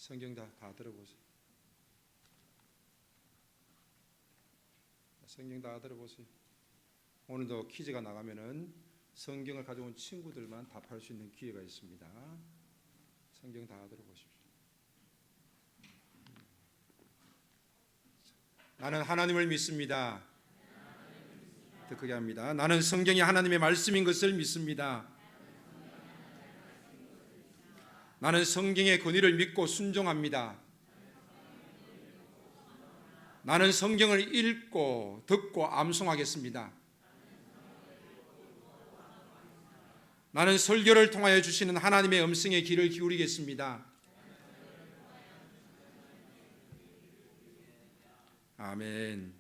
성경 다 들어보세요. 성경 다 들어보세요. 오늘도 퀴즈가 나가면은 성경을 가져온 친구들만 답할 수 있는 기회가 있습니다. 성경 다 들어보십시오. 나는 하나님을 믿습니다. 더 크게 합니다. 나는 성경이 하나님의 말씀인 것을 믿습니다. 나는 성경의 권위를 믿고 순종합니다. 나는 성경을 읽고 듣고 암송하겠습니다. 나는 설교를 통하여 주시는 하나님의 음성에 귀를 기울이겠습니다. 아멘.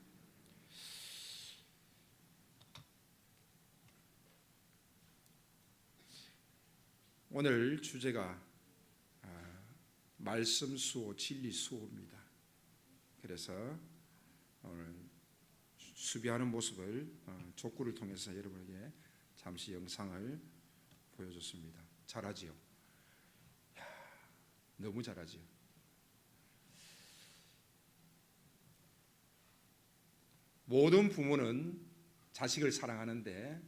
오늘 주제가 말씀 수호, 진리 수호입니다. 그래서 오늘 수비하는 모습을 족구를 통해서 여러분에게 잠시 영상을 보여줬습니다. 잘하지요? 너무 잘하지요? 모든 부모는 자식을 사랑하는데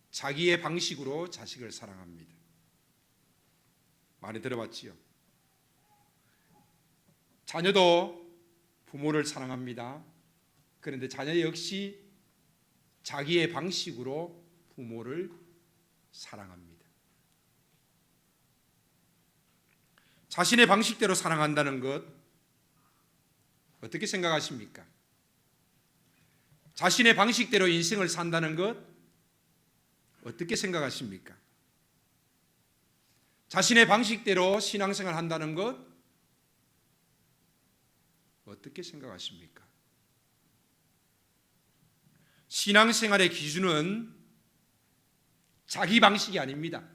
자기의 방식으로 자식을 사랑합니다. 많이 들어봤지요? 자녀도 부모를 사랑합니다. 그런데 자녀 역시 자기의 방식으로 부모를 사랑합니다. 자신의 방식대로 사랑한다는 것 어떻게 생각하십니까? 자신의 방식대로 인생을 산다는 것 어떻게 생각하십니까? 자신의 방식대로 신앙생활 한다는 것 어떻게 생각하십니까? 신앙생활의 기준은 자기 방식이 아닙니다.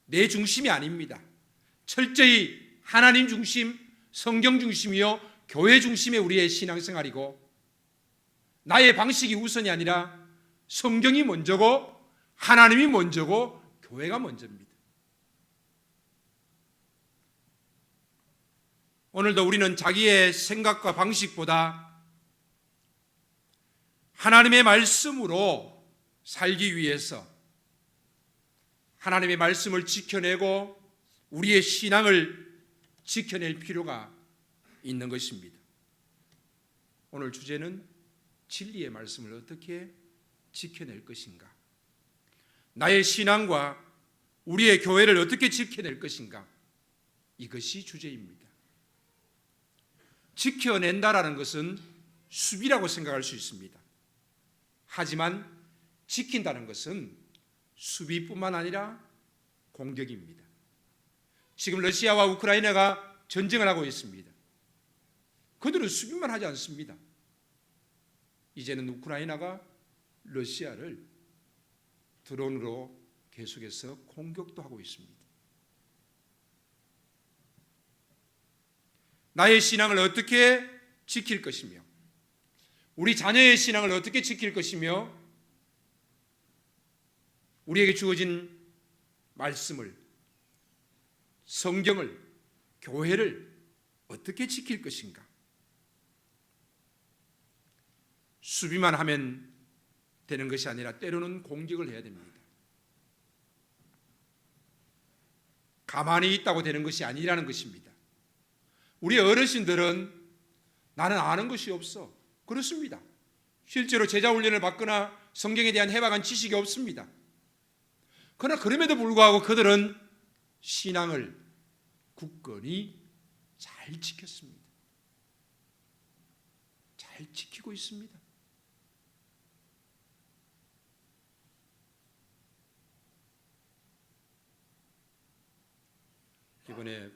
내 중심이 아닙니다. 철저히 하나님 중심, 성경 중심이요 교회 중심의 우리의 신앙생활이고, 나의 방식이 우선이 아니라 성경이 먼저고 하나님이 먼저고 교회가 먼저입니다. 오늘도 우리는 자기의 생각과 방식보다 하나님의 말씀으로 살기 위해서 하나님의 말씀을 지켜내고 우리의 신앙을 지켜낼 필요가 있는 것입니다. 오늘 주제는 진리의 말씀을 어떻게 지켜낼 것인가, 나의 신앙과 우리의 교회를 어떻게 지켜낼 것인가, 이것이 주제입니다. 지켜낸다라는 것은 수비라고 생각할 수 있습니다. 하지만 지킨다는 것은 수비뿐만 아니라 공격입니다. 지금 러시아와 우크라이나가 전쟁을 하고 있습니다. 그들은 수비만 하지 않습니다. 이제는 우크라이나가 러시아를 드론으로 계속해서 공격도 하고 있습니다. 나의 신앙을 어떻게 지킬 것이며 우리 자녀의 신앙을 어떻게 지킬 것이며 우리에게 주어진 말씀을, 성경을, 교회를 어떻게 지킬 것인가. 수비만 하면 되는 것이 아니라 때로는 공격을 해야 됩니다. 가만히 있다고 되는 것이 아니라는 것입니다. 우리 어르신들은 나는 아는 것이 없어, 그렇습니다. 실제로 제자훈련을 받거나 성경에 대한 해박한 지식이 없습니다. 그러나 그럼에도 불구하고 그들은 신앙을 굳건히 잘 지켰습니다. 잘 지키고 있습니다. 이번에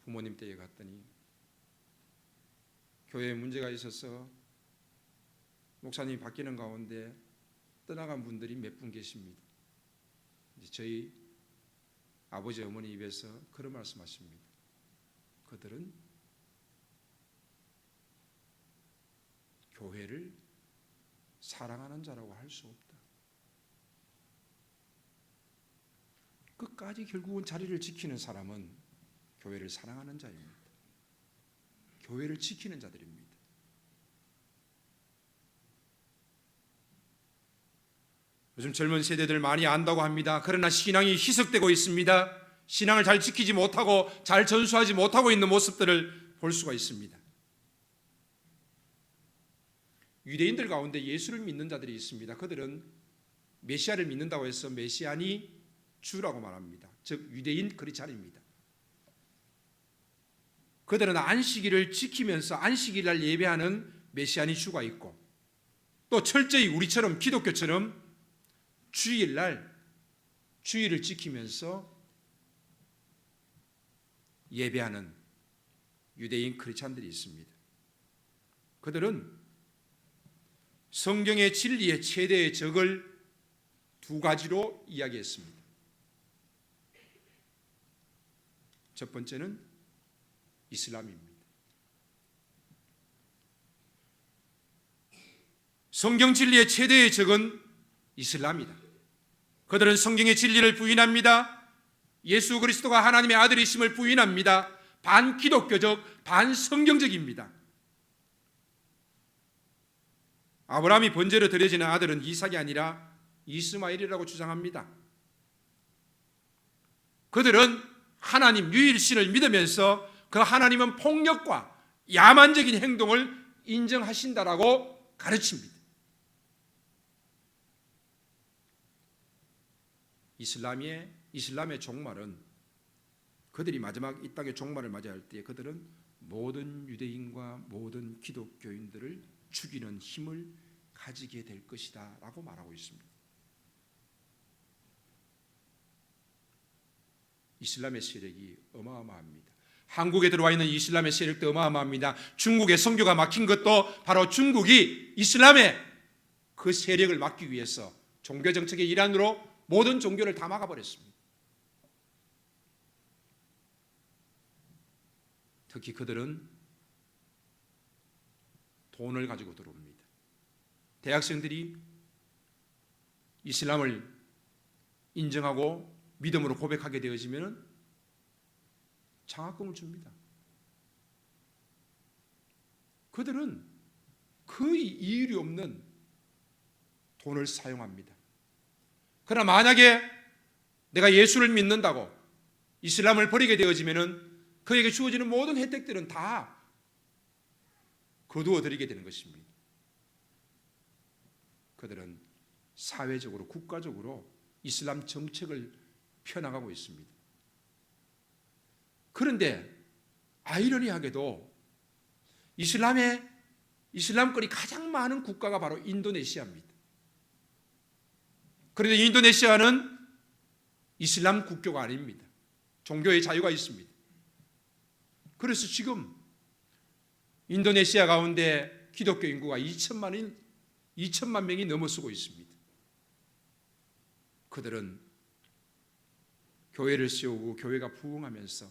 부모님 댁에 갔더니 교회에 문제가 있어서 목사님이 바뀌는 가운데 떠나간 분들이 몇 분 계십니다. 저희 아버지 어머니 입에서 그런 말씀하십니다. 그들은 교회를 사랑하는 자라고 할 수 없다. 끝까지 결국은 자리를 지키는 사람은 교회를 사랑하는 자입니다. 교회를 지키는 자들입니다. 요즘 젊은 세대들 많이 안다고 합니다. 그러나 신앙이 희석되고 있습니다. 신앙을 잘 지키지 못하고 잘 전수하지 못하고 있는 모습들을 볼 수가 있습니다. 유대인들 가운데 예수를 믿는 자들이 있습니다. 그들은 메시아를 믿는다고 해서 메시아니 주라고 말합니다. 즉 유대인 크리스찬입니다. 그들은 안식일을 지키면서 안식일날 예배하는 메시아니 주가 있고, 또 철저히 우리처럼 기독교처럼 주일날 주일을 지키면서 예배하는 유대인 크리스찬들이 있습니다. 그들은 성경의 진리의 최대의 적을 두 가지로 이야기했습니다. 첫 번째는 이슬람입니다. 성경 진리의 최대의 적은 이슬람이다. 그들은 성경의 진리를 부인합니다. 예수 그리스도가 하나님의 아들이심을 부인합니다. 반기독교적, 반성경적입니다. 아브라함이 번제로 드려지는 아들은 이삭이 아니라 이스마엘이라고 주장합니다. 그들은 하나님 유일신을 믿으면서 그 하나님은 폭력과 야만적인 행동을 인정하신다라고 가르칩니다. 이슬람의 종말은, 그들이 마지막 이 땅의 종말을 맞이할 때 그들은 모든 유대인과 모든 기독교인들을 죽이는 힘을 가지게 될 것이다 라고 말하고 있습니다. 이슬람의 세력이 어마어마합니다. 한국에 들어와 있는 이슬람의 세력도 어마어마합니다. 중국에 선교가 막힌 것도 바로 중국이 이슬람의 그 세력을 막기 위해서 종교정책의 일환으로 모든 종교를 다 막아버렸습니다. 특히 그들은 돈을 가지고 들어옵니다. 대학생들이 이슬람을 인정하고 믿음으로 고백하게 되어지면 장학금을 줍니다. 그들은 거의 이율이 없는 돈을 사용합니다. 그러나 만약에 내가 예수를 믿는다고 이슬람을 버리게 되어지면 그에게 주어지는 모든 혜택들은 다 거두어 드리게 되는 것입니다. 그들은 사회적으로, 국가적으로 이슬람 정책을 펴나가고 있습니다. 그런데 아이러니하게도 이슬람권이 가장 많은 국가가 바로 인도네시아입니다. 그런데 인도네시아는 이슬람 국교가 아닙니다. 종교의 자유가 있습니다. 그래서 지금 인도네시아 가운데 기독교 인구가 2천만 명이 넘어서고 있습니다. 그들은 교회를 세우고 교회가 부흥하면서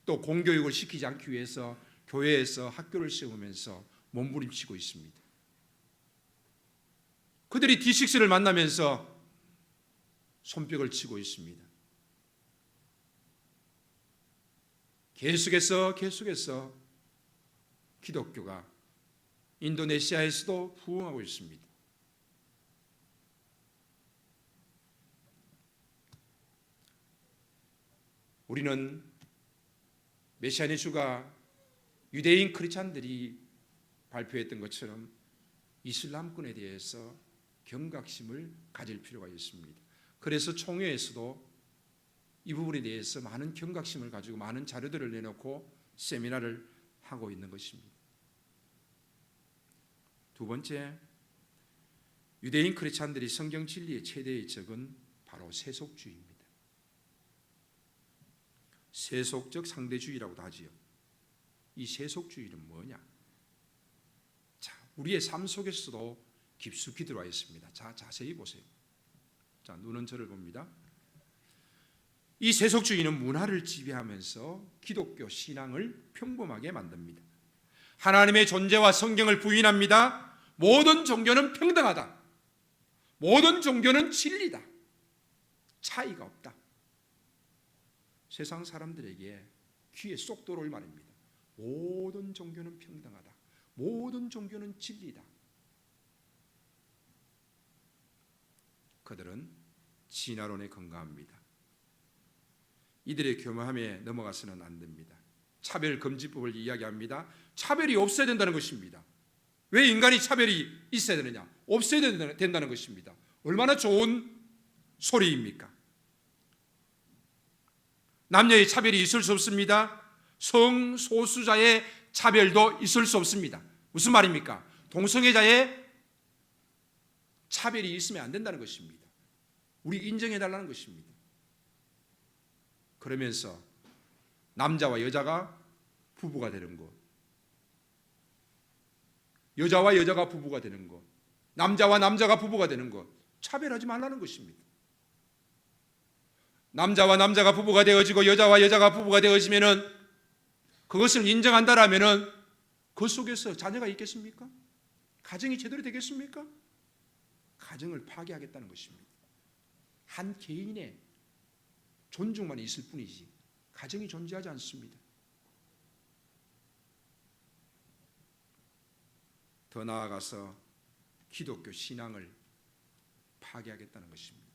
또 공교육을 시키지 않기 위해서 교회에서 학교를 세우면서 몸부림치고 있습니다. 그들이 D6를 만나면서 손뼉을 치고 있습니다. 계속해서 기독교가 인도네시아에서도 부흥하고 있습니다. 우리는 메시아의 주가 유대인 크리스찬들이 발표했던 것처럼 이슬람권에 대해서 경각심을 가질 필요가 있습니다. 그래서 총회에서도 이 부분에 대해서 많은 경각심을 가지고 많은 자료들을 내놓고 세미나를 하고 있는 것입니다. 두 번째, 유대인 크리스찬들이 성경 진리의 최대의 적은 바로 세속주의입니다. 세속적 상대주의라고도 하지요. 이 세속주의는 뭐냐? 자, 우리의 삶 속에서도 깊숙이 들어와 있습니다. 자, 자세히 보세요. 자, 눈은 저를 봅니다. 이 세속주의는 문화를 지배하면서 기독교 신앙을 평범하게 만듭니다. 하나님의 존재와 성경을 부인합니다. 모든 종교는 평등하다. 모든 종교는 진리다. 차이가 없다. 세상 사람들에게 귀에 쏙 들어올 말입니다. 모든 종교는 평등하다. 모든 종교는 진리다. 그들은 진화론에 건강합니다. 이들의 교묘함에 넘어가서는 안 됩니다. 차별금지법을 이야기합니다. 차별이 없어야 된다는 것입니다. 왜 인간이 차별이 있어야 되느냐? 없어야 된다는 것입니다. 얼마나 좋은 소리입니까? 남녀의 차별이 있을 수 없습니다. 성소수자의 차별도 있을 수 없습니다. 무슨 말입니까? 동성애자의 차별이 있으면 안 된다는 것입니다. 우리 인정해달라는 것입니다. 그러면서 남자와 여자가 부부가 되는 것, 여자와 여자가 부부가 되는 것, 남자와 남자가 부부가 되는 것, 차별하지 말라는 것입니다. 남자와 남자가 부부가 되어지고 여자와 여자가 부부가 되어지면은 그것을 인정한다라면은 그 속에서 자녀가 있겠습니까? 가정이 제대로 되겠습니까? 가정을 파괴하겠다는 것입니다. 한 개인의 존중만 있을 뿐이지 가정이 존재하지 않습니다. 더 나아가서 기독교 신앙을 파괴하겠다는 것입니다.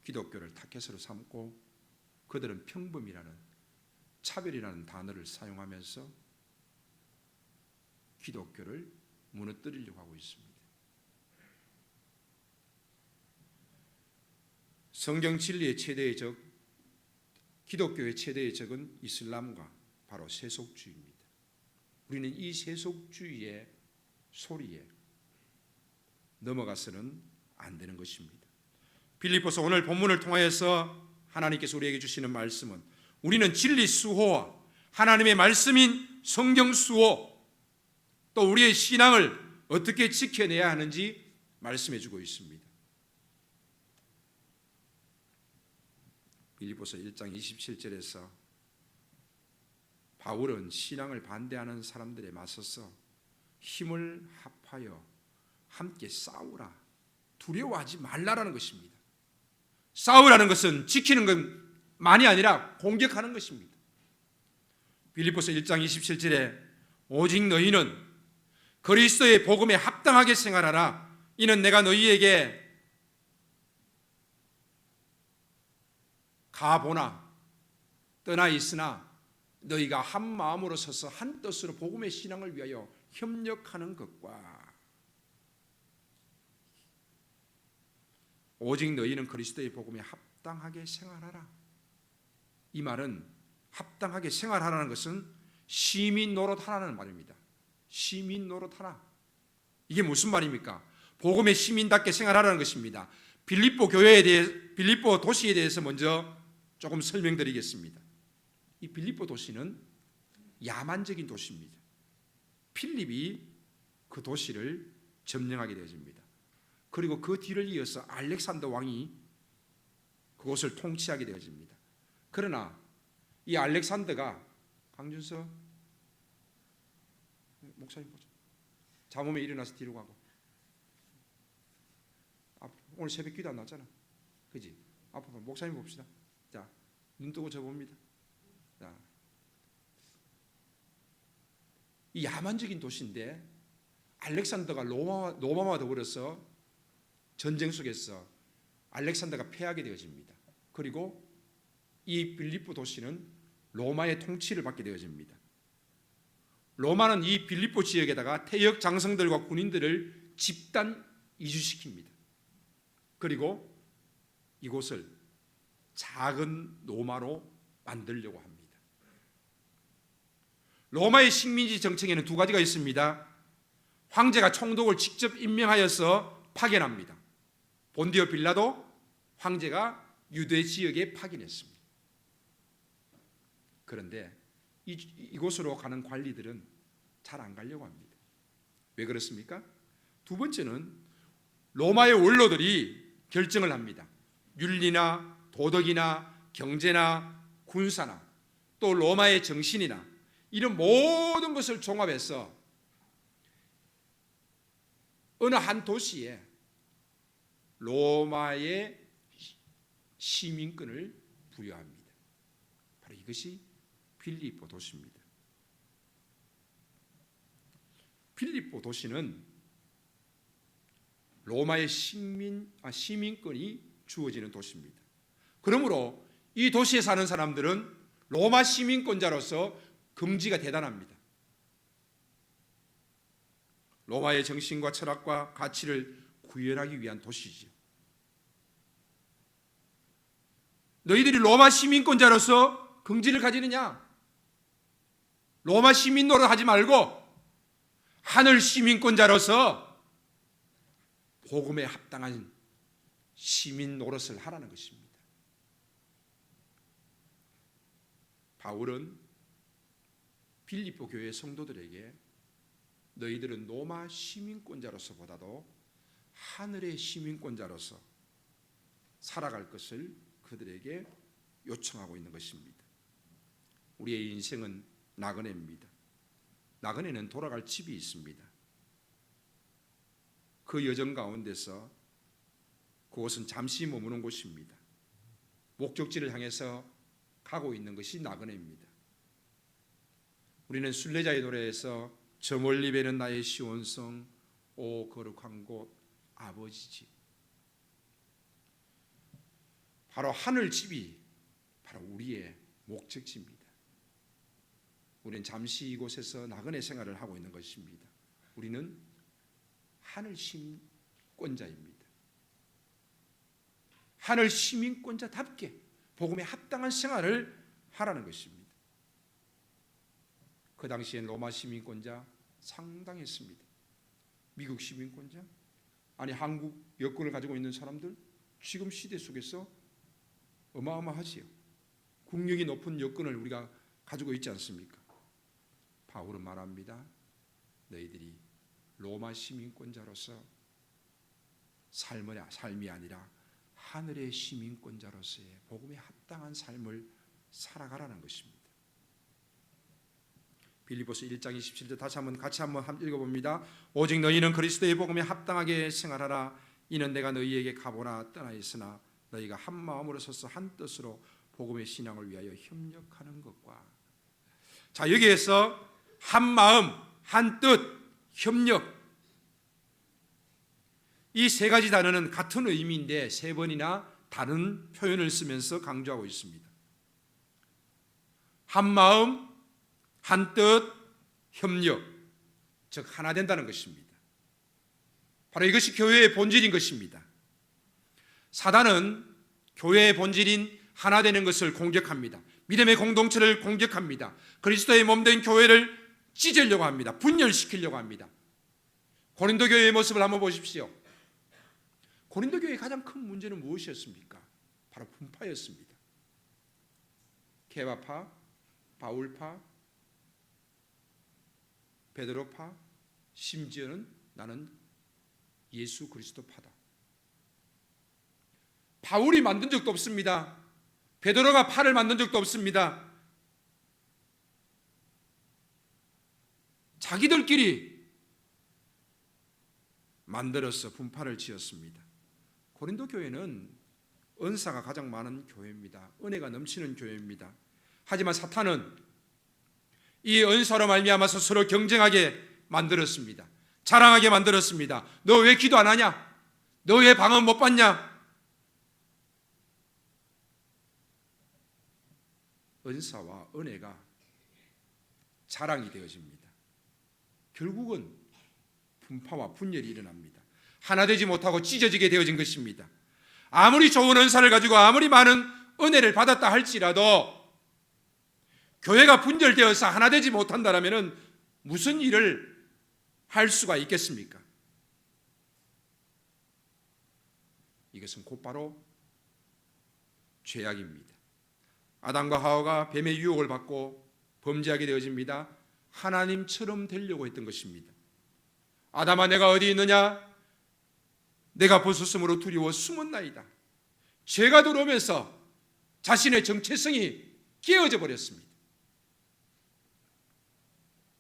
기독교를 타켓으로 삼고 그들은 평범이라는 차별이라는 단어를 사용하면서 기독교를 무너뜨리려고 하고 있습니다. 성경 진리의 최대의 적, 기독교의 최대의 적은 이슬람과 바로 세속주의입니다. 우리는 이 세속주의의 소리에 넘어가서는 안 되는 것입니다. 빌립보서 오늘 본문을 통하여서 하나님께서 우리에게 주시는 말씀은 우리는 진리 수호와 하나님의 말씀인 성경 수호, 또 우리의 신앙을 어떻게 지켜내야 하는지 말씀해 주고 있습니다. 빌립보서 1장 27절에서 바울은 신앙을 반대하는 사람들에 맞서서 힘을 합하여 함께 싸우라, 두려워하지 말라라는 것입니다. 싸우라는 것은 지키는 것만이 아니라 공격하는 것입니다. 빌립보서 1장 27절에 오직 너희는 그리스도의 복음에 합당하게 생활하라. 이는 내가 너희에게 가보나 떠나 있으나 너희가 한 마음으로 서서 한 뜻으로 복음의 신앙을 위하여 협력하는 것과 오직 너희는 그리스도의 복음에 합당하게 생활하라. 이 말은 합당하게 생활하라는 것은 시민 노릇하라는 말입니다. 시민 노릇하라. 이게 무슨 말입니까? 복음의 시민답게 생활하라는 것입니다. 빌립보 교회에 대해, 빌립보 도시에 대해서 먼저 조금 설명드리겠습니다. 이 빌립보 도시는 야만적인 도시입니다. 필립이 그 도시를 점령하게 되어집니다. 그리고 그 뒤를 이어서 알렉산더 왕이 그곳을 통치하게 되어집니다. 그러나 이 알렉산더가 강준서 목사님 보죠. 잠오면 일어나서 뒤로 가고. 오늘 새벽 기도 안 났잖아. 그지? 앞으로 목사님 봅시다. 자, 눈 뜨고 저 봅니다. 자, 이 야만적인 도시인데 알렉산더가 로마와 더불어서 전쟁 속에서 알렉산더가 패하게 되어집니다. 그리고 이 빌립보 도시는 로마의 통치를 받게 되어집니다. 로마는 이 빌립보 지역에다가 태역 장성들과 군인들을 집단 이주시킵니다. 그리고 이곳을 작은 로마로 만들려고 합니다. 로마의 식민지 정책에는 두 가지가 있습니다. 황제가 총독을 직접 임명하여서 파견합니다. 본디오 빌라도 황제가 유대 지역에 파견했습니다. 그런데 이곳으로 가는 관리들은 잘 안 가려고 합니다. 왜 그렇습니까? 두 번째는 로마의 원로들이 결정을 합니다. 윤리나 도덕이나 경제나 군사나 또 로마의 정신이나 이런 모든 것을 종합해서 어느 한 도시에 로마의 시민권을 부여합니다. 바로 이것이 빌립보 도시입니다. 빌립보 도시는 로마의 시민권이 주어지는 도시입니다. 그러므로 이 도시에 사는 사람들은 로마 시민권자로서 긍지가 대단합니다. 로마의 정신과 철학과 가치를 구현하기 위한 도시죠. 너희들이 로마 시민권자로서 긍지를 가지느냐? 로마 시민 노릇 하지 말고 하늘 시민권자로서 복음에 합당한 시민 노릇을 하라는 것입니다. 바울은 빌립보 교회 성도들에게 너희들은 로마 시민권자로서보다도 하늘의 시민권자로서 살아갈 것을 그들에게 요청하고 있는 것입니다. 우리의 인생은 나그네입니다. 나그네는 돌아갈 집이 있습니다. 그 여정 가운데서 그곳은 잠시 머무는 곳입니다. 목적지를 향해서 가고 있는 것이 나그네입니다. 우리는 순례자의 노래에서 저 멀리 배는 나의 시온성 오 거룩한 곳 아버지 집, 바로 하늘 집이 바로 우리의 목적지입니다. 우리는 잠시 이곳에서 나그네 생활을 하고 있는 것입니다. 우리는 하늘 시민권자입니다. 하늘 시민권자답게 복음에 합당한 생활을 하라는 것입니다. 그 당시엔 로마 시민권자 상당했습니다. 미국 시민권자, 아니 한국 여권을 가지고 있는 사람들 지금 시대 속에서 어마어마하지요. 국력이 높은 여권을 우리가 가지고 있지 않습니까? 바울은 말합니다. 너희들이 로마 시민권자로서 삶이 아니라 하늘의 시민권자로서의 복음에 합당한 삶을 살아가라는 것입니다. 빌립보서 1장 27절 다시 한번 같이 한번 읽어봅니다. 오직 너희는 그리스도의 복음에 합당하게 생활하라. 이는 내가 너희에게 가보나 떠나 있으나 너희가 한 마음으로 서서 한 뜻으로 복음의 신앙을 위하여 협력하는 것과. 자, 여기에서 한 마음, 한 뜻, 협력, 이 세 가지 단어는 같은 의미인데 세 번이나 다른 표현을 쓰면서 강조하고 있습니다. 한 마음, 한 뜻, 협력, 즉 하나 된다는 것입니다. 바로 이것이 교회의 본질인 것입니다. 사단은 교회의 본질인 하나 되는 것을 공격합니다. 믿음의 공동체를 공격합니다. 그리스도의 몸된 교회를 찢으려고 합니다. 분열시키려고 합니다. 고린도 교회의 모습을 한번 보십시오. 고린도 교회의 가장 큰 문제는 무엇이었습니까? 바로 분파였습니다. 케바파, 바울파, 베드로파, 심지어는 나는 예수 그리스도파다. 바울이 만든 적도 없습니다. 베드로가 파를 만든 적도 없습니다. 자기들끼리 만들어서 분파를 지었습니다. 고린도 교회는 은사가 가장 많은 교회입니다. 은혜가 넘치는 교회입니다. 하지만 사탄은 이 은사로 말미암아서 서로 경쟁하게 만들었습니다. 자랑하게 만들었습니다. 너 왜 기도 안 하냐? 너 왜 방언 못 받냐? 은사와 은혜가 자랑이 되어집니다. 결국은 분파와 분열이 일어납니다. 하나 되지 못하고 찢어지게 되어진 것입니다. 아무리 좋은 은사를 가지고 아무리 많은 은혜를 받았다 할지라도 교회가 분열되어서 하나 되지 못한다면 무슨 일을 할 수가 있겠습니까? 이것은 곧바로 죄악입니다. 아담과 하와가 뱀의 유혹을 받고 범죄하게 되어집니다. 하나님처럼 되려고 했던 것입니다. 아담아 내가 어디 있느냐? 내가 벗었으므로 두려워 숨었나이다. 죄가 들어오면서 자신의 정체성이 깨어져 버렸습니다.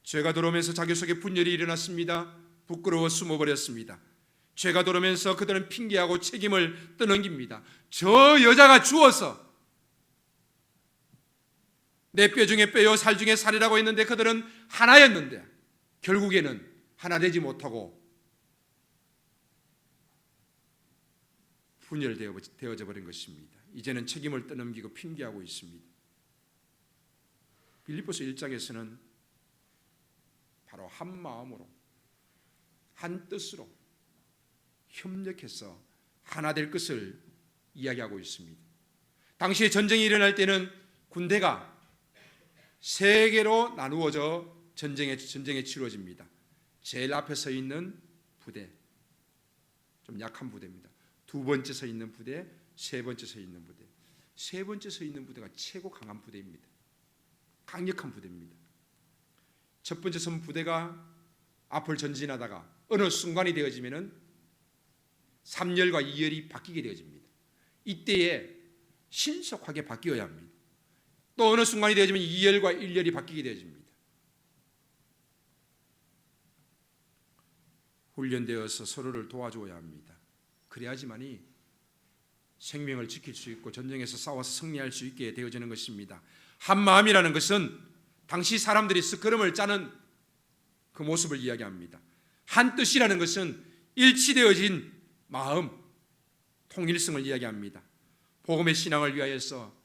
죄가 들어오면서 자기 속에 분열이 일어났습니다. 부끄러워 숨어버렸습니다. 죄가 들어오면서 그들은 핑계하고 책임을 떠넘깁니다. 저 여자가 주어서 내 뼈 중에 뼈요 살 중에 살이라고 했는데 그들은 하나였는데 결국에는 하나 되지 못하고 분열되어져 버린 것입니다. 이제는 책임을 떠넘기고 핑계하고 있습니다. 빌립보서 1장에서는 바로 한 마음으로 한 뜻으로 협력해서 하나 될 것을 이야기하고 있습니다. 당시에 전쟁이 일어날 때는 군대가 세 개로 나누어져 전쟁에 치러집니다. 제일 앞에 서 있는 부대, 좀 약한 부대입니다. 두 번째 서 있는 부대, 세 번째 서 있는 부대. 세 번째 서 있는 부대가 최고 강한 부대입니다. 강력한 부대입니다. 첫 번째 선 부대가 앞을 전진하다가 어느 순간이 되어지면은 3열과 2열이 바뀌게 되어집니다. 이때에 신속하게 바뀌어야 합니다. 또 어느 순간이 되어지면 2열과 1열이 바뀌게 되어집니다. 훈련되어서 서로를 도와줘야 합니다. 그래야지만이 생명을 지킬 수 있고 전쟁에서 싸워서 승리할 수 있게 되어지는 것입니다. 한 마음이라는 것은 당시 사람들이 스크럼을 짜는 그 모습을 이야기합니다. 한 뜻이라는 것은 일치되어진 마음, 통일성을 이야기합니다. 복음의 신앙을 위하여서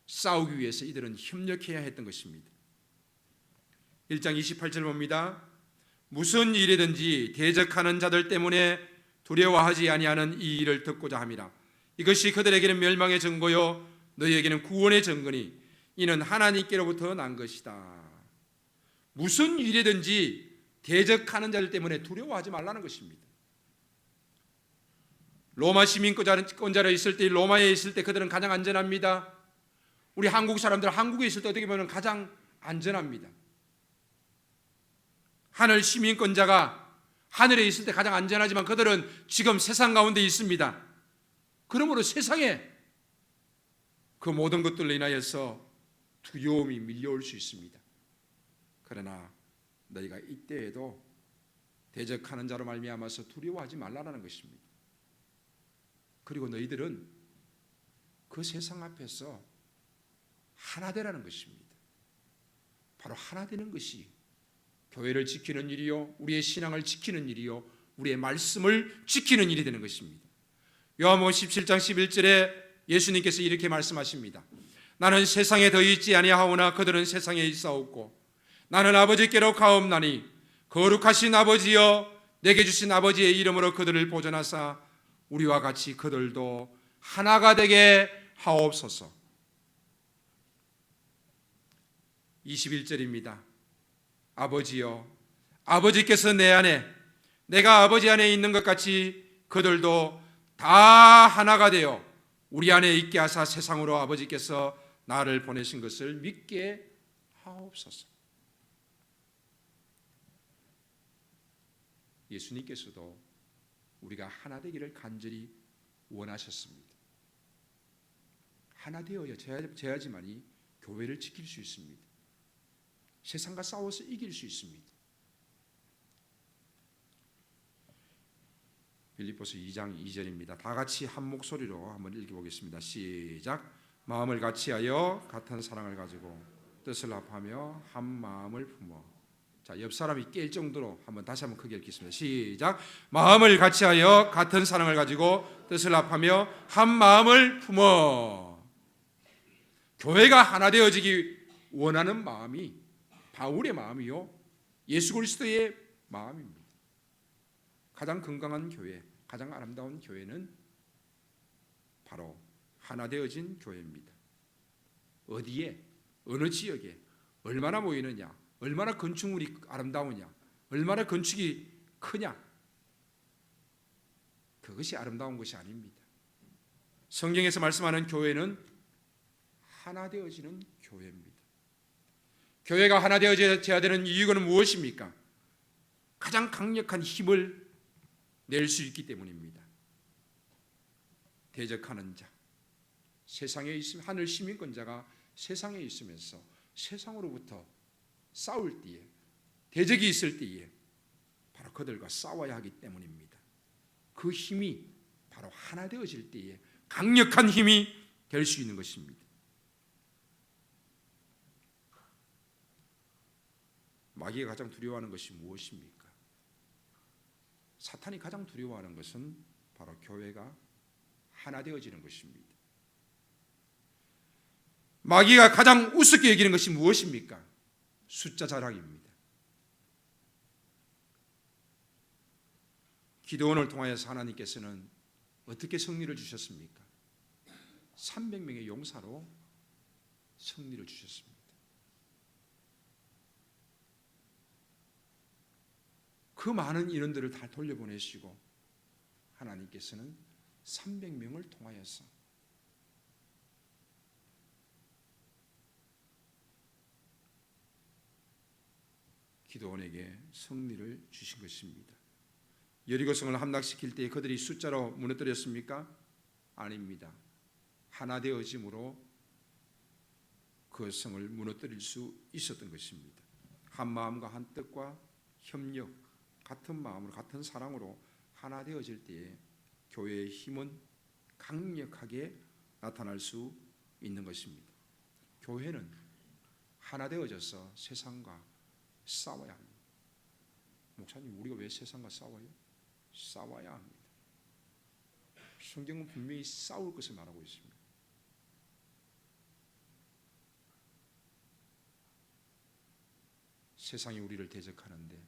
싸우기 위해서 이들은 협력해야 했던 것입니다. 1장 28절 봅니다. 무슨 일이든지 대적하는 자들 때문에 두려워하지 아니하는 이 일을 듣고자 함이라. 이것이 그들에게는 멸망의 증거요 너희에게는 구원의 증거니 이는 하나님께로부터 난 것이다. 무슨 일이든지 대적하는 자들 때문에 두려워하지 말라는 것입니다. 로마 시민권자로 있을 때, 로마에 있을 때 그들은 가장 안전합니다. 우리 한국 사람들 한국에 있을 때 어떻게 보면 가장 안전합니다. 하늘 시민권자가 하늘에 있을 때 가장 안전하지만 그들은 지금 세상 가운데 있습니다. 그러므로 세상에 그 모든 것들로 인하여서 두려움이 밀려올 수 있습니다. 그러나 너희가 이때에도 대적하는 자로 말미암아서 두려워하지 말라는 것입니다. 그리고 너희들은 그 세상 앞에서 하나 되라는 것입니다. 바로 하나 되는 것이 교회를 지키는 일이요, 우리의 신앙을 지키는 일이요, 우리의 말씀을 지키는 일이 되는 것입니다. 요한복음 17장 11절에 예수님께서 이렇게 말씀하십니다. 나는 세상에 더 있지 아니하오나 그들은 세상에 있사옵고 나는 아버지께로 가옵나니 거룩하신 아버지여 내게 주신 아버지의 이름으로 그들을 보존하사 우리와 같이 그들도 하나가 되게 하옵소서. 21절입니다. 아버지여 아버지께서 내 안에 내가 아버지 안에 있는 것 같이 그들도 다 하나가 되어 우리 안에 있게 하사 세상으로 아버지께서 나를 보내신 것을 믿게 하옵소서. 예수님께서도 우리가 하나 되기를 간절히 원하셨습니다. 하나 되어야지만이 교회를 지킬 수 있습니다. 세상과 싸워서 이길 수 있습니다. 빌립보서 2장 2절입니다. 다 같이 한 목소리로 한번 읽어보겠습니다. 시작. 마음을 같이하여 같은 사랑을 가지고 뜻을 합하며 한 마음을 품어. 자, 옆 사람이 깰 정도로 다시 한번 크게 읽겠습니다. 시작. 마음을 같이하여 같은 사랑을 가지고 뜻을 합하며 한 마음을 품어. 교회가 하나 되어지기 원하는 마음이 바울의 마음이요 예수 그리스도의 마음입니다. 가장 건강한 교회, 가장 아름다운 교회는 바로 하나 되어진 교회입니다. 어디에, 어느 지역에 얼마나 모이느냐, 얼마나 건축물이 아름다우냐, 얼마나 건축이 크냐, 그것이 아름다운 것이 아닙니다. 성경에서 말씀하는 교회는 하나 되어지는 교회입니다. 교회가 하나 되어져야 되는 이유가 무엇입니까? 가장 강력한 힘을 낼 수 있기 때문입니다. 대적하는 자, 세상에 있으면 하늘 시민권자가 세상에 있으면서 세상으로부터 싸울 때에, 대적이 있을 때에 바로 그들과 싸워야 하기 때문입니다. 그 힘이 바로 하나 되어질 때에 강력한 힘이 될 수 있는 것입니다. 마귀가 가장 두려워하는 것이 무엇입니까? 사탄이 가장 두려워하는 것은 바로 교회가 하나 되어지는 것입니다. 마귀가 가장 우습게 여기는 것이 무엇입니까? 숫자 자랑입니다. 기도원을 통하여서 하나님께서는 어떻게 승리를 주셨습니까? 300명의 용사로 승리를 주셨습니다. 그 많은 인원들을 다 돌려보내시고 하나님께서는 300명을 통하여서 기도원에게 승리를 주신 것입니다. 여리고성을 함락시킬 때 그들이 숫자로 무너뜨렸습니까? 아닙니다. 하나 되어짐으로 그 성을 무너뜨릴 수 있었던 것입니다. 한 마음과 한 뜻과 협력, 같은 마음으로 같은 사랑으로 하나 되어질 때에 교회의 힘은 강력하게 나타날 수 있는 것입니다. 교회는 하나 되어져서 세상과 싸워야 합니다. 목사님, 우리가 왜 세상과 싸워요? 싸워야 합니다. 성경은 분명히 싸울 것을 말하고 있습니다. 세상이 우리를 대적하는데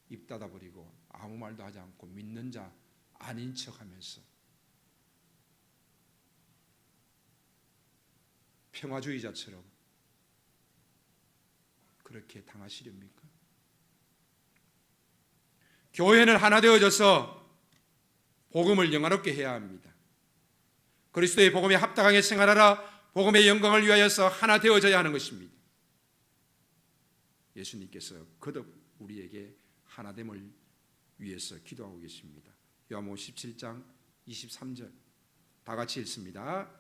입 닫아버리고 아무 말도 하지 않고 믿는 자 아닌 척하면서 평화주의자처럼 그렇게 당하시렵니까? 교회는 하나 되어져서 복음을 영화롭게 해야 합니다. 그리스도의 복음에 합당하게 생활하라. 복음의 영광을 위하여서 하나 되어져야 하는 것입니다. 예수님께서 거듭 우리에게 하나됨을 위해서 기도하고 계십니다. 요한복음 17장 23절 다 같이 읽습니다.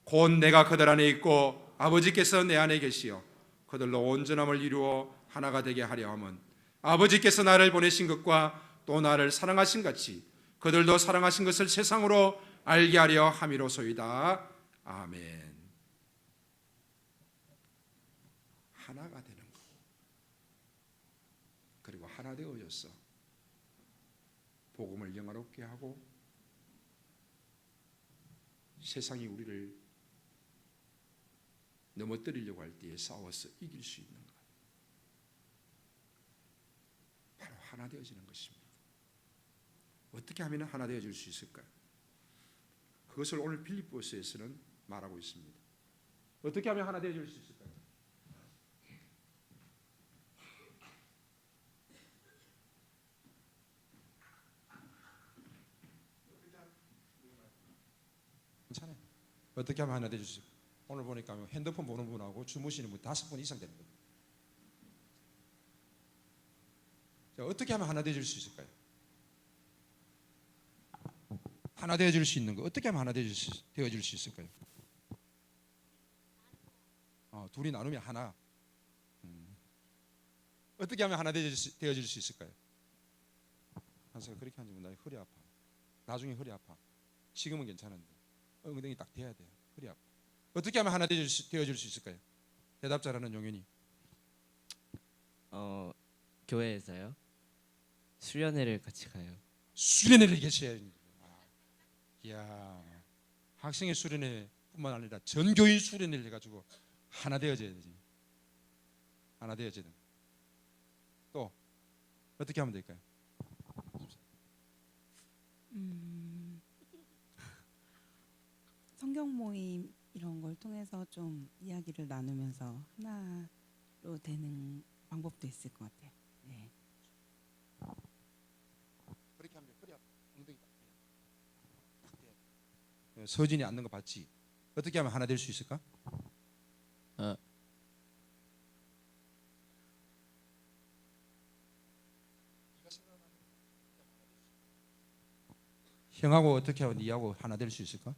곧 내가 그들 안에 있고 아버지께서 내 안에 계시어 그들로 온전함을 이루어 하나가 되게 하려 함은 아버지께서 나를 보내신 것과 또 나를 사랑하신 같이 그들도 사랑하신 것을 세상으로 알게 하려 함이로소이다. 아멘. 하나가 되는 것, 그리고 하나 되어져서 복음을 영화롭게 하고 세상이 우리를 넘어뜨리려고 할 때에 싸워서 이길 수 있는 것, 바로 하나 되어지는 것입니다. 어떻게 하면 하나 되어질 수 있을까요? 그것을 오늘 빌립보서에서는 말하고 있습니다. 어떻게 하면 하나 되어질 수 있을까요? 괜찮아요. 어떻게 하면 하나 되어질 수 있을까요? 오늘 보니까 핸드폰 보는 분하고 주무시는 분 5분 이상 되는 거예요. 자, 어떻게 하면 하나 되어질 수 있을까요? 하나 되어질 수 있는 거 어떻게 하면 하나 되어질 수 있을까요? 둘이 나누면 하나. 어떻게 하면 하나 되어질 수 있을까요? 한사가 그렇게 앉으면 나 허리 아파. 나중에 허리 아파. 지금은 괜찮은데 엉덩이 딱 대야 돼요. 허리 아파. 어떻게 하면 하나 되어질 수 있을까요? 대답 잘하는 용현이. 교회에서요. 수련회를 같이 가요. 수련회를 계셔야 됩니다. 이야, 학생의 수련회뿐만 아니라 전교인 수련회를 해가지고 하나 되어져야 되지. 하나 되어져야 돼. 또 어떻게 하면 될까요? 성경 모임 이런 걸 통해서 좀 이야기를 나누면서 하나로 되는 방법도 있을 것 같아요. 네. 그렇게 하면 허리 아파. 엉덩이 딱 대. 서진이 앉는 거 봤지? 어떻게 하면 하나 될 수 있을까? 형하고 어떻게 하면 니하고 하나 될 수 있을까?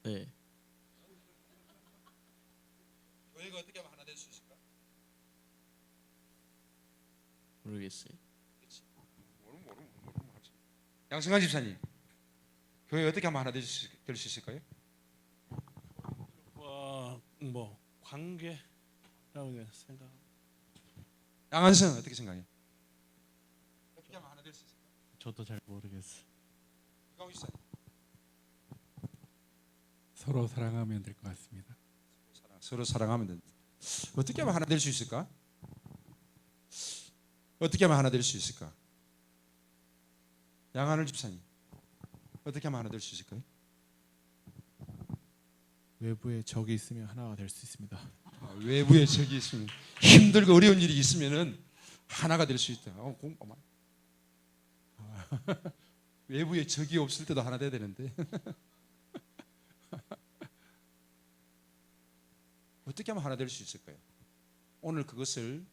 네. 교회가 어떻게 하면 하나 될 수 있을까? 모르겠어요. 모르면 하지. 양승환 집사님, 교회 어떻게 하면 하나 될 수 있을까요? 뭐 관계라고 생각. 양한성 어떻게 생각해? 어떻게 하면 하나 될 수 있을까? 저도 잘 모르겠어요. 이광우 씨 서로 사랑하면 될 것 같습니다. 서로 사랑하면 된다. 어떻게 하면 하나 될 수 있을까? 어떻게 하면 하나 될 수 있을까? 양하늘 집사님 어떻게 하면 하나 될 수 있을까요? 외부에 적이 있으면 하나가 될 수 있습니다. 외부에 적이 있으면 힘들고 어려운 일이 있으면은 하나가 될 수 있다. 외부에 적이 없을 때도 하나 돼야 되는데 어떻게 하면 하나 될 수 있을까요? 오늘 그것을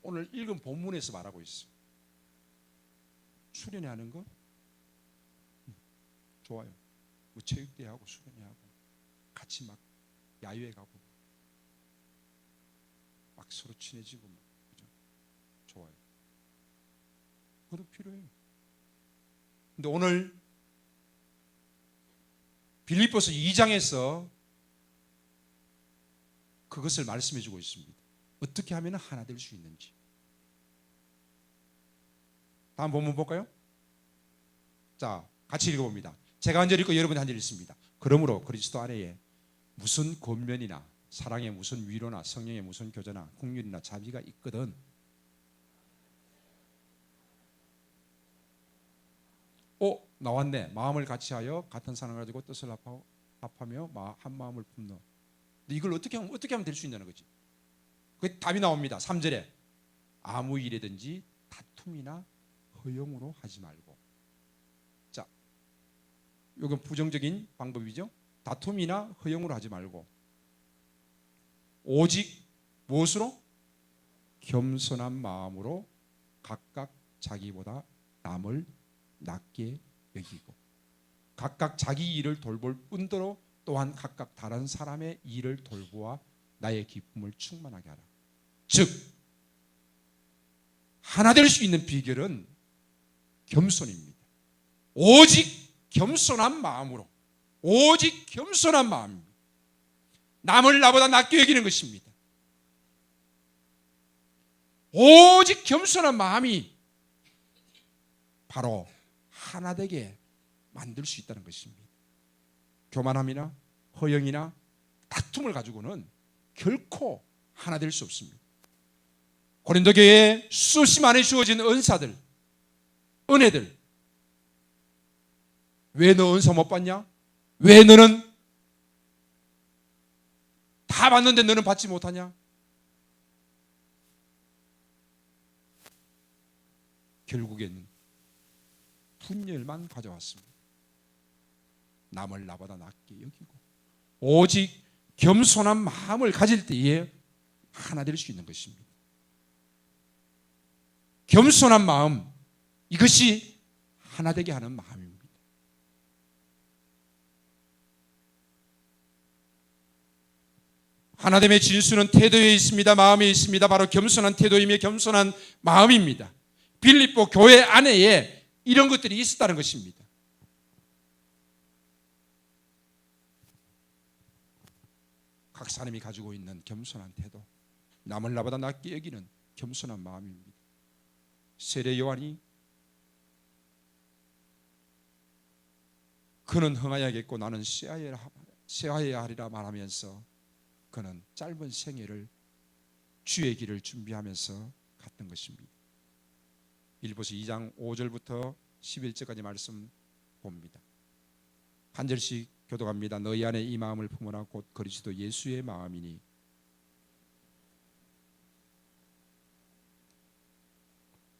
오늘 읽은 본문에서 말하고 있어. 수련회 하는 거 좋아요. 뭐 체육대회 하고 수련회 하고 같이 막 야유회 가고 막 서로 친해지고 막 그죠? 좋아요. 그것도 필요해요. 근데 오늘 빌립보서 2장에서 그것을 말씀해 주고 있습니다. 어떻게 하면 하나 될 수 있는지. 다음 본문 볼까요? 자, 같이 읽어봅니다. 제가 한 절 읽고 여러분이 한 절 읽습니다. 그러므로 그리스도 안에 무슨 권면이나 사랑의 무슨 위로나 성령의 무슨 교제나 긍휼이나 자비가 있거든 나왔네. 마음을 같이하여 같은 사랑을 가지고 뜻을 합하며 한 마음을 품노. 근데 이걸 어떻게 하면 될 수 있냐는 거지. 그 답이 나옵니다. 3절에 아무 일이든지 다툼이나 허용으로 하지 말고. 자, 이건 부정적인 방법이죠. 다툼이나 허용으로 하지 말고 오직 무엇으로? 겸손한 마음으로 각각 자기보다 남을 낮게 여기고 각각 자기 일을 돌볼 뿐더러 또한 각각 다른 사람의 일을 돌보아 나의 기쁨을 충만하게 하라. 즉 하나 될 수 있는 비결은 겸손입니다. 오직 겸손한 마음으로 오직 겸손한 마음입니다. 남을 나보다 낮게 여기는 것입니다. 오직 겸손한 마음이 바로 하나 되게 만들 수 있다는 것입니다. 교만함이나 허영이나 다툼을 가지고는 결코 하나 될 수 없습니다. 고린도 교회에 수없이 많이 주어진 은사들, 은혜들, 왜 너 은사 못 받냐? 왜 너는 다 받는데 너는 받지 못하냐? 결국에는 분열만 가져왔습니다. 남을 나보다 낮게 여기고 오직 겸손한 마음을 가질 때에 하나 될 수 있는 것입니다. 겸손한 마음, 이것이 하나 되게 하는 마음입니다. 하나됨의 진수는 태도에 있습니다. 마음에 있습니다. 바로 겸손한 태도이며 겸손한 마음입니다. 빌립보 교회 안에 이런 것들이 있었다는 것입니다. 각 사람이 가지고 있는 겸손한 태도, 남을 나보다 낮게 여기는 겸손한 마음입니다. 세례 요한이 그는 흥하여야겠고 나는 쇠하여야 하리라 말하면서 그는 짧은 생애를 주의 길을 준비하면서 갔던 것입니다. 빌립보서 2장 5절부터 11절까지 말씀 봅니다. 한 절씩 교독합니다. 너희 안에 이 마음을 품으라 곧 그리스도 예수의 마음이니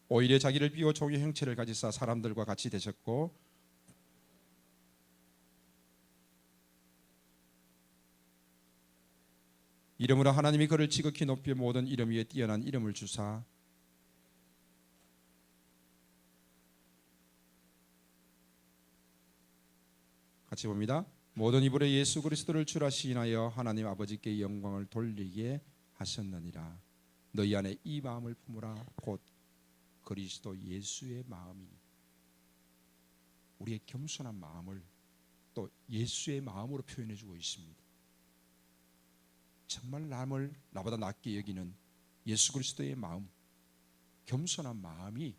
오히려 자기를 비워 종의 형체를 가지사 사람들과 같이 되셨고 이름으로 하나님이 그를 지극히 높여 모든 이름 위에 뛰어난 이름을 주사 같이 봅니다. 모든 입으로 예수 그리스도를 주라 시인하여 하나님 아버지께 영광을 돌리게 하셨느니라. 너희 안에 이 마음을 품으라 곧 그리스도 예수의 마음이니. 우리의 겸손한 마음을 또 예수의 마음으로 표현해 주고 있습니다. 정말 남을 나보다 낮게 여기는 예수 그리스도의 마음, 겸손한 마음이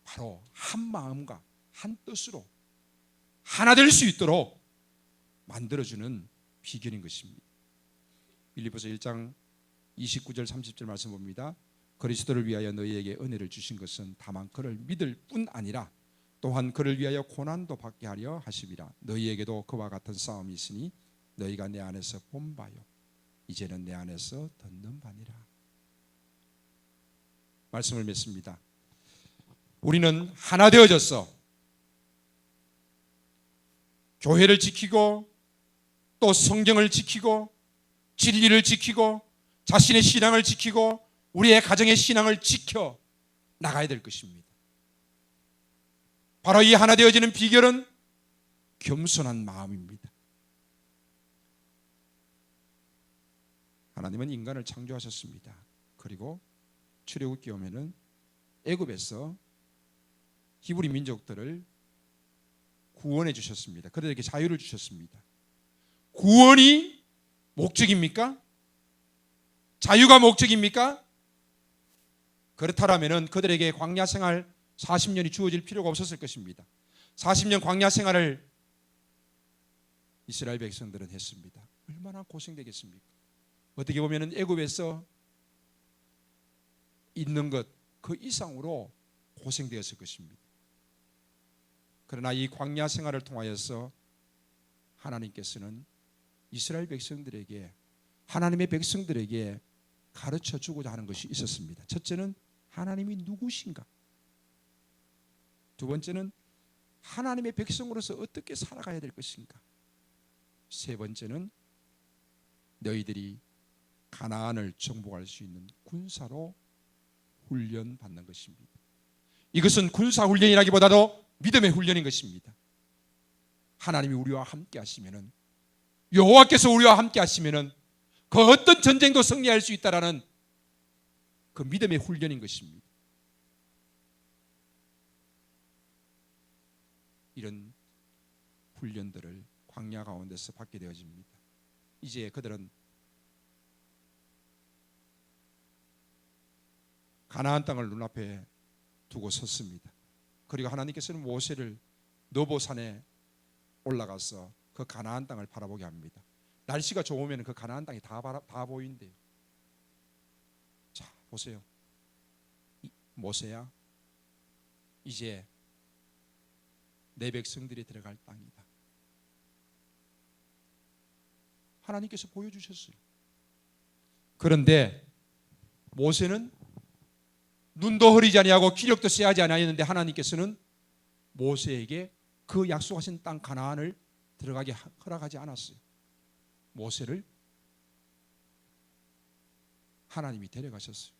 바로 한 마음과 한 뜻으로 하나 될 수 있도록 만들어주는 비결인 것입니다. 빌립보서 1장 29절 30절 말씀 봅니다. 그리스도를 위하여 너희에게 은혜를 주신 것은 다만 그를 믿을 뿐 아니라 또한 그를 위하여 고난도 받게 하려 하심이라. 너희에게도 그와 같은 싸움이 있으니 너희가 내 안에서 본 바요 이제는 내 안에서 듣는 바니라. 말씀을 맺습니다. 우리는 하나 되어졌어. 교회를 지키고 또 성경을 지키고 진리를 지키고 자신의 신앙을 지키고 우리의 가정의 신앙을 지켜 나가야 될 것입니다. 바로 이 하나 되어지는 비결은 겸손한 마음입니다. 하나님은 인간을 창조하셨습니다. 그리고 출애굽기 오면은 애굽에서 히브리 민족들을 구원해 주셨습니다. 그들에게 자유를 주셨습니다. 구원이 목적입니까? 자유가 목적입니까? 그렇다면 그들에게 광야 생활 40년이 주어질 필요가 없었을 것입니다. 40년 광야 생활을 이스라엘 백성들은 했습니다. 얼마나 고생되겠습니까? 어떻게 보면 애굽에서 있는 것 그 이상으로 고생되었을 것입니다. 그러나 이 광야 생활을 통하여서 하나님께서는 이스라엘 백성들에게 하나님의 백성들에게 가르쳐 주고자 하는 것이 있었습니다. 첫째는 하나님이 누구신가? 두 번째는 하나님의 백성으로서 어떻게 살아가야 될 것인가? 세 번째는 너희들이 가나안을 정복할 수 있는 군사로 훈련받는 것입니다. 이것은 군사 훈련이라기보다도 믿음의 훈련인 것입니다. 하나님이 우리와 함께 하시면은, 여호와께서 우리와 함께 하시면은 그 어떤 전쟁도 승리할 수 있다라는 그 믿음의 훈련인 것입니다. 이런 훈련들을 광야 가운데서 받게 되어집니다. 이제 그들은 가나안 땅을 눈앞에 두고 섰습니다. 그리고 하나님께서는 모세를 너보산에 올라가서 그 가나안 땅을 바라보게 합니다. 날씨가 좋으면 그 가나안 땅이 다 보인대요. 자, 보세요. 모세야, 이제 내 백성들이 들어갈 땅이다. 하나님께서 보여주셨어요. 그런데 모세는 눈도 흐리지 아니하고 기력도 쎄하지 아니하였는데 하나님께서는 모세에게 그 약속하신 땅 가나안을 들어가게 허락하지 않았어요. 모세를 하나님이 데려가셨어요.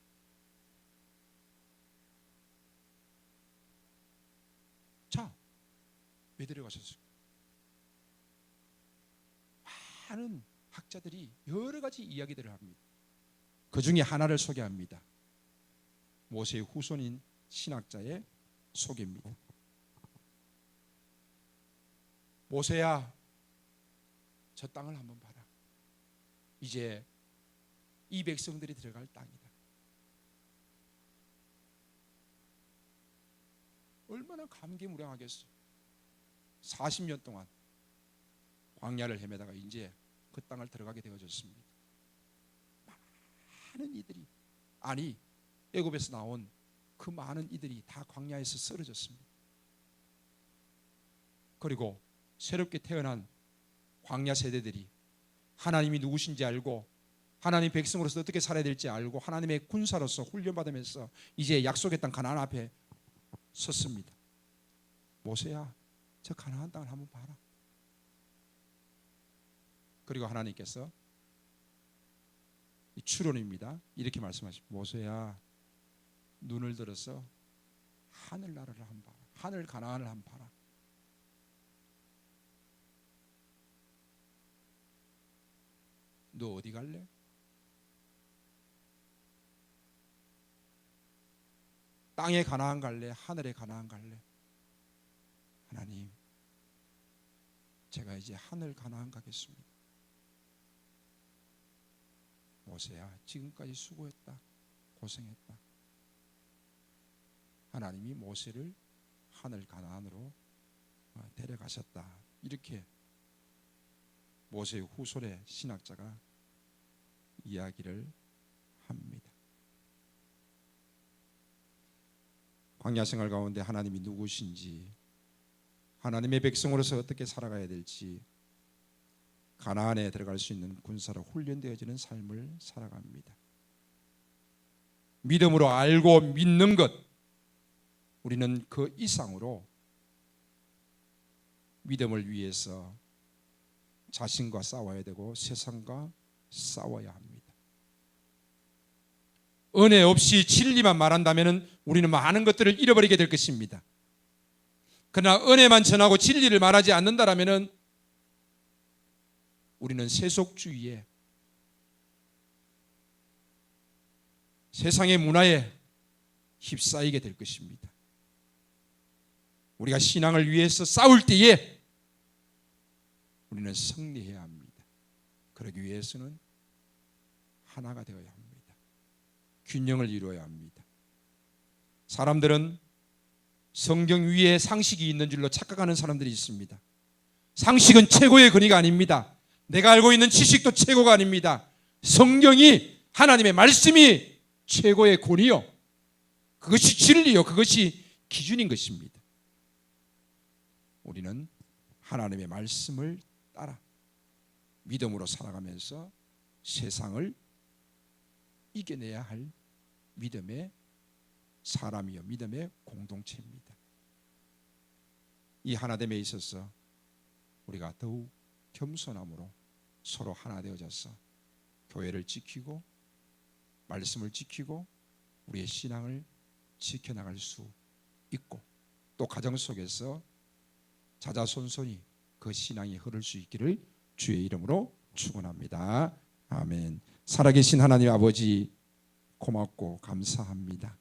자, 왜 데려가셨어요? 많은 학자들이 여러 가지 이야기들을 합니다. 그 중에 하나를 소개합니다. 모세의 후손인 신학자의 소개입니다. 모세야, 저 땅을 한번 봐라. 이제 이 백성들이 들어갈 땅이다. 얼마나 감개무량하겠어요. 40년 동안 광야를 헤매다가 이제 그 땅을 들어가게 되어졌습니다. 많은 이들이, 아니 애굽에서 나온 그 많은 이들이 다 광야에서 쓰러졌습니다. 그리고 새롭게 태어난 광야 세대들이 하나님이 누구신지 알고 하나님 백성으로서 어떻게 살아야 될지 알고 하나님의 군사로서 훈련받으면서 이제 약속의 땅 가나안 앞에 섰습니다. 모세야, 저 가나안 땅을 한번 봐라. 그리고 하나님께서 이 추론입니다. 이렇게 말씀하십니다. 모세야, 눈을 들어서 하늘나라를 한번 봐라. 하늘 가나안을 한번 봐라. 너 어디 갈래? 땅에 가나안 갈래? 하늘에 가나안 갈래? 하나님, 제가 이제 하늘 가나안 가겠습니다. 모세야, 지금까지 수고했다. 고생했다. 하나님이 모세를 하늘 가나안으로 데려가셨다. 이렇게 모세의 후손의 신학자가 이야기를 합니다. 광야 생활 가운데 하나님이 누구신지, 하나님의 백성으로서 어떻게 살아가야 될지, 가나안에 들어갈 수 있는 군사로 훈련되어지는 삶을 살아갑니다. 믿음으로 알고 믿는 것, 우리는 그 이상으로 믿음을 위해서 자신과 싸워야 되고 세상과 싸워야 합니다. 은혜 없이 진리만 말한다면 우리는 많은 것들을 잃어버리게 될 것입니다. 그러나 은혜만 전하고 진리를 말하지 않는다면 우리는 세속주의에, 세상의 문화에 휩싸이게 될 것입니다. 우리가 신앙을 위해서 싸울 때에 우리는 승리해야 합니다. 그러기 위해서는 하나가 되어야 합니다. 균형을 이루어야 합니다. 사람들은 성경 위에 상식이 있는 줄로 착각하는 사람들이 있습니다. 상식은 최고의 권위가 아닙니다. 내가 알고 있는 지식도 최고가 아닙니다. 성경이, 하나님의 말씀이 최고의 권위요, 그것이 진리요, 그것이 기준인 것입니다. 우리는 하나님의 말씀을 따라 믿음으로 살아가면서 세상을 이겨내야 할 믿음의 사람이요, 믿음의 공동체입니다. 이 하나됨에 있어서 우리가 더욱 겸손함으로 서로 하나 되어져서 교회를 지키고 말씀을 지키고 우리의 신앙을 지켜나갈 수 있고, 또 가정 속에서 자자손손이 그 신앙이 흐를 수 있기를 주의 이름으로 축원합니다. 아멘. 살아계신 하나님 아버지, 고맙고 감사합니다.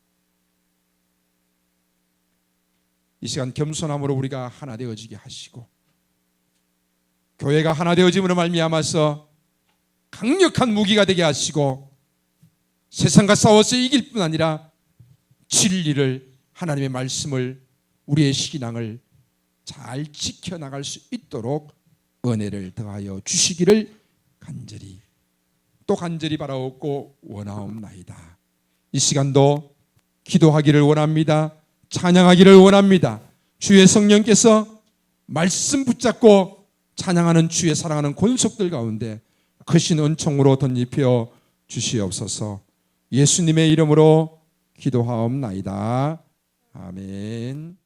이 시간 겸손함으로 우리가 하나 되어지게 하시고, 교회가 하나 되어짐으로 말미암아서 강력한 무기가 되게 하시고, 세상과 싸워서 이길 뿐 아니라 진리를, 하나님의 말씀을, 우리의 신앙을 잘 지켜나갈 수 있도록 은혜를 더하여 주시기를 간절히 바라옵고 원하옵나이다. 이 시간도 기도하기를 원합니다. 찬양하기를 원합니다. 주의 성령께서 말씀 붙잡고 찬양하는 주의 사랑하는 권속들 가운데 크신 은총으로 덧입혀 주시옵소서. 예수님의 이름으로 기도하옵나이다. 아멘.